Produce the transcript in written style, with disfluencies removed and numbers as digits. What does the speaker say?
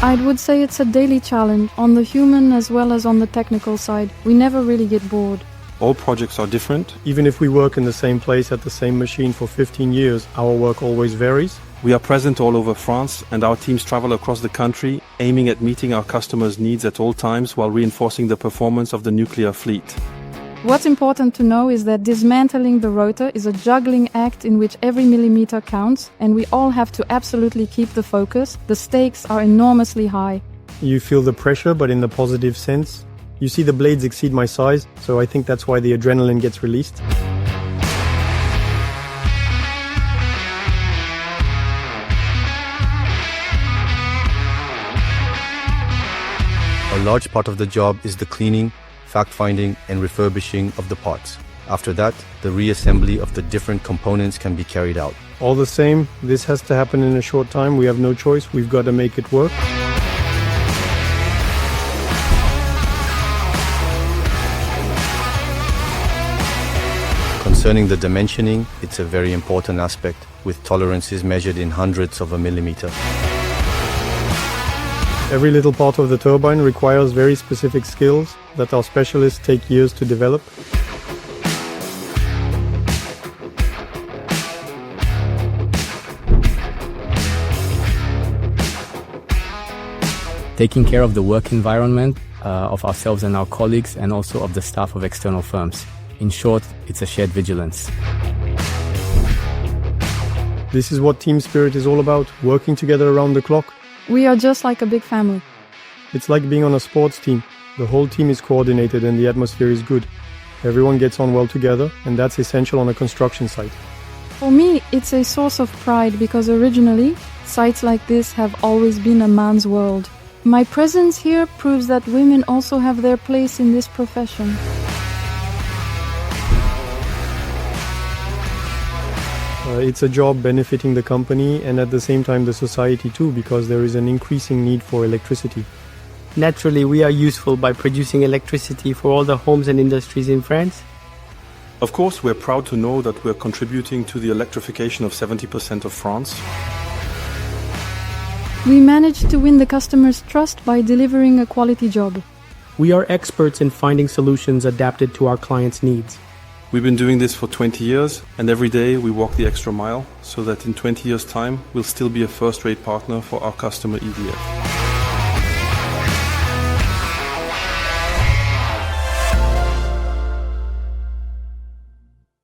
I would say it's a daily challenge, on the human as well as on the technical side. We never really get bored. All projects are different. Even if we work in the same place at the same machine for 15 years, our work always varies. We are present all over France, and our teams travel across the country, aiming at meeting our customers' needs at all times while reinforcing the performance of the nuclear fleet. What's important to know is that dismantling the rotor is a juggling act in which every millimeter counts, and we all have to absolutely keep the focus. The stakes are enormously high. You feel the pressure, but in the positive sense. You see the blades exceed my size, so I think that's why the adrenaline gets released. A large part of the job is the cleaning, fact-finding and refurbishing of the parts. After that, the reassembly of the different components can be carried out. All the same, this has to happen in a short time. We have no choice. We've got to make it work. Concerning the dimensioning, it's a very important aspect, with tolerances measured in hundredths of a millimeter. Every little part of the turbine requires very specific skills that our specialists take years to develop. Taking care of the work environment of ourselves and our colleagues, and also of the staff of external firms. In short, it's a shared vigilance. This is what team spirit is all about, working together around the clock. We are just like a big family. It's like being on a sports team. The whole team is coordinated and the atmosphere is good. Everyone gets on well together, and that's essential on a construction site. For me, it's a source of pride because originally, sites like this have always been a man's world. My presence here proves that women also have their place in this profession. It's a job benefiting the company and at the same time the society too, because there is an increasing need for electricity. Naturally, we are useful by producing electricity for all the homes and industries in France. Of course, we're proud to know that we're contributing to the electrification of 70% of France. We managed to win the customer's trust by delivering a quality job. We are experts in finding solutions adapted to our clients' needs. We've been doing this for 20 years, and every day we walk the extra mile so that in 20 years' time we'll still be a first-rate partner for our customer EDF.